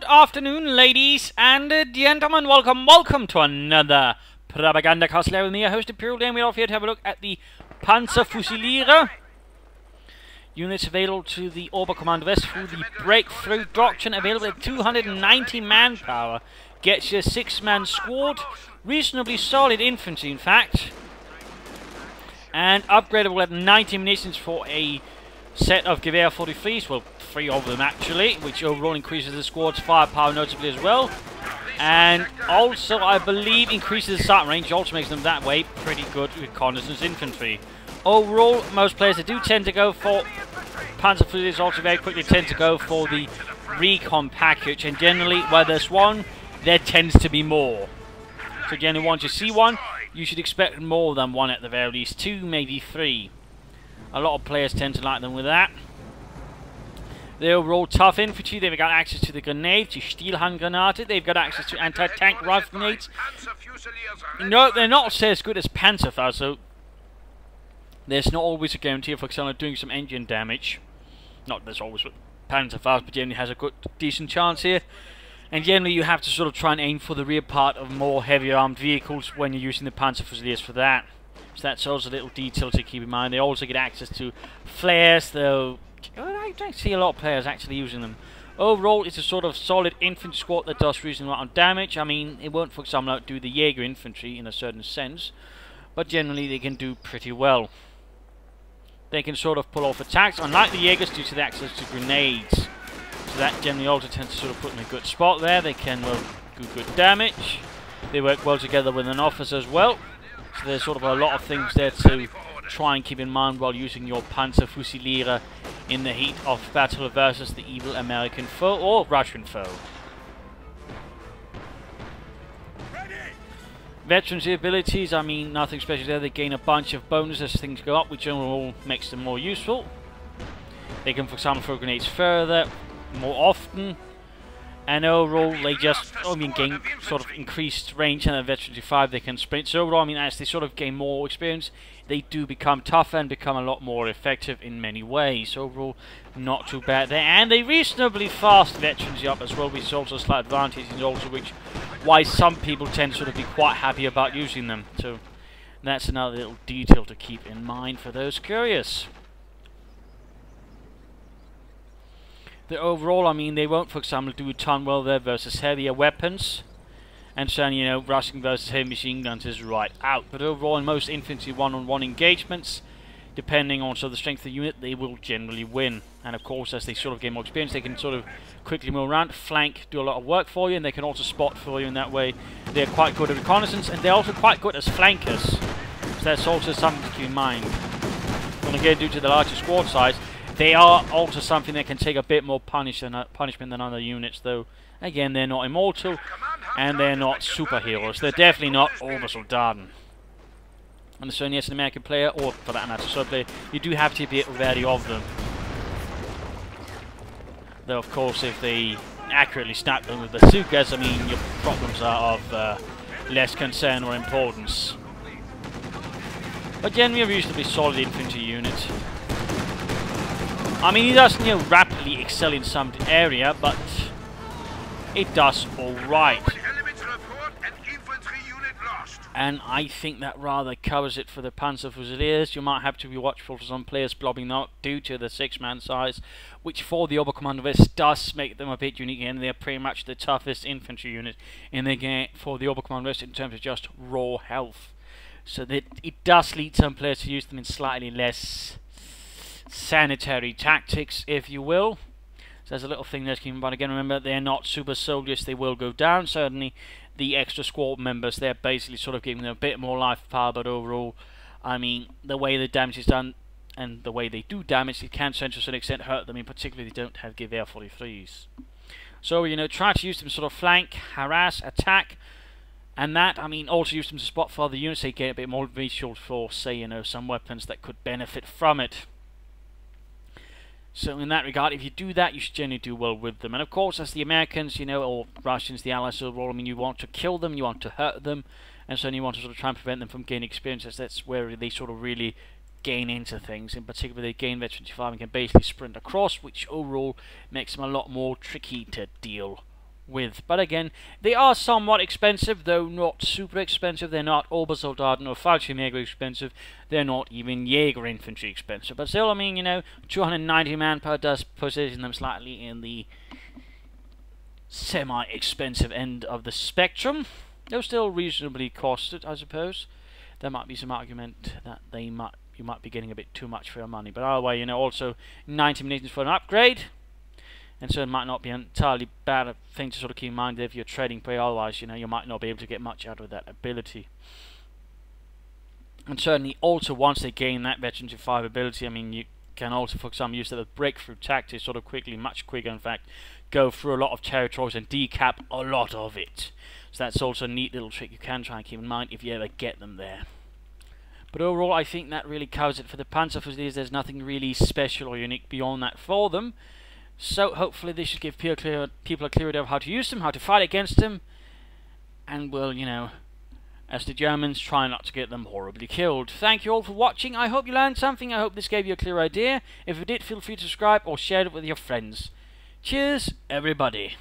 afternoon, ladies and gentlemen. Welcome to another Propagandacast. Lehr with me, host Imperial, and we're off here to have a look at the Panzerfusiliers. Units available to the Oberkommando West through the Breakthrough Doctrine, available at 290 manpower. Gets you a 6-man squad, reasonably solid infantry in fact, and upgradable at 90 munitions for a set of Gewehr 43s, well, 3 of them actually, which overall increases the squad's firepower notably as well. And also, I believe, increases the start range, also makes them that way pretty good reconnaissance infantry. Overall, most players that do tend to go for Panzerfusiliers also very quickly tend to go for the recon package, and generally, where there's one, there tends to be more. So generally, once you see one, you should expect more than one at the very least, 2, maybe 3. A lot of players tend to like them with that. They're overall tough infantry. They've got access to the grenades, to Stielhandgranate. They've got access to anti-tank rifle grenades. No, they're not as good as Panzerfaust, so there's not always a guarantee of, for example, doing some engine damage. Not there's always with Panzerfaust, but generally has a good, decent chance here. And generally you have to sort of try and aim for the rear part of more heavy armed vehicles when you're using the Panzerfusiliers for that. So that's also a little detail to keep in mind. They also get access to flares, though I don't see a lot of players actually using them. Overall, it's a sort of solid infantry squad that does reasonable amount of damage. I mean, it won't, for example, outdo the Jaeger infantry in a certain sense, but generally they can do pretty well. They can sort of pull off attacks, unlike the Jaegers, due to the access to grenades. So that generally also tends to sort of put them in a good spot there. They can, well, do good damage. They work well together with an officer as well. So there's sort of a lot of things there to try and keep in mind while using your Panzerfusilier in the heat of battle versus the evil American foe or Russian foe. Veterans' abilities, I mean, nothing special there. They gain a bunch of bonuses as things go up, which overall makes them more useful. They can, for example, throw grenades further, more often. And overall, they just, gain sort of increased range, and at Veteran 5 they can sprint. So overall, as they sort of gain more experience, they do become tougher and become a lot more effective in many ways. So overall, not too bad there. And they reasonably fast veterans up as well, which is also a slight advantage, and also why some people tend to sort of be quite happy about using them. So that's another little detail to keep in mind for those curious. The overall, they won't, for example, do a ton well there versus heavier weapons. And certainly, rushing versus heavy machine guns is right out. But overall, in most infantry one-on-one engagements, depending on the strength of the unit, they will generally win. And of course, as they sort of gain more experience, they can sort of quickly move around, flank, do a lot of work for you, and they can also spot for you in that way. They're quite good at reconnaissance, and they're also quite good as flankers. So that's also something to keep in mind. And again, due to the larger squad size, they are also something that can take a bit more punishment than other units, though. Again, they're not immortal, and they're not superheroes. They're definitely not Obersoldaten. And certainly as an American player, or for that matter, sub player, you do have to be wary of them. Though, of course, if they accurately snap them with bazookas, your problems are of less concern or importance. But generally a reasonably solid infantry unit. He doesn't, rapidly excel in some area, but it does alright. And I think that rather covers it for the Panzerfusiliers. You might have to be watchful for some players blobbing out due to the 6-man size, which for the Oberkommando West does make them a bit unique, and they're pretty much the toughest infantry unit in the game for the Oberkommando West in terms of just raw health. So that it does lead some players to use them in slightly less sanitary tactics, if you will. So there's a little thing there to keep in mind. Again, remember, they're not super soldiers, they will go down. Certainly the extra squad members, they're basically sort of giving them a bit more life power, but overall, the way the damage is done and the way they do damage, it can to a certain extent hurt them, in particular they don't have Gewehr 43s. So, try to use them sort of flank, harass, attack, and that, also use them to spot for other units. They get a bit more visual for, say, some weapons that could benefit from it. So in that regard, if you do that, you should generally do well with them. And of course, as the Americans, or Russians, the Allies overall, you want to kill them, you want to hurt them, and so you want to sort of try and prevent them from gaining experience, as that's where they sort of really gain into things. In particular, they gain Veteran 25 and can basically sprint across, which overall makes them a lot more tricky to deal with. But again, they are somewhat expensive, though not super expensive. They're not Obersoldaten or Fallschirmjäger expensive. They're not even Jäger infantry expensive. But still, I mean, you know, 290 manpower does position them slightly in the semi-expensive end of the spectrum. They're still reasonably costed, I suppose. There might be some argument that you might be getting a bit too much for your money. But either way, you know, also 90 munitions for an upgrade. And so it might not be an entirely bad thing to sort of keep in mind if you're trading prey. Otherwise, you know, you might not be able to get much out of that ability. And certainly also once they gain that veteran to 5 ability, I mean, you can also, for example, use the breakthrough tactics sort of quickly, much quicker in fact, go through a lot of territories and decap a lot of it. So that's also a neat little trick you can try and keep in mind if you ever get them there. But overall, I think that really covers it for the Panzerfusiliers. There's nothing really special or unique beyond that for them. So hopefully this should give people a clear idea of how to use them, how to fight against them, and will, you know, as the Germans, try not to get them horribly killed. Thank you all for watching. I hope you learned something. I hope this gave you a clear idea. If it did, feel free to subscribe or share it with your friends. Cheers, everybody.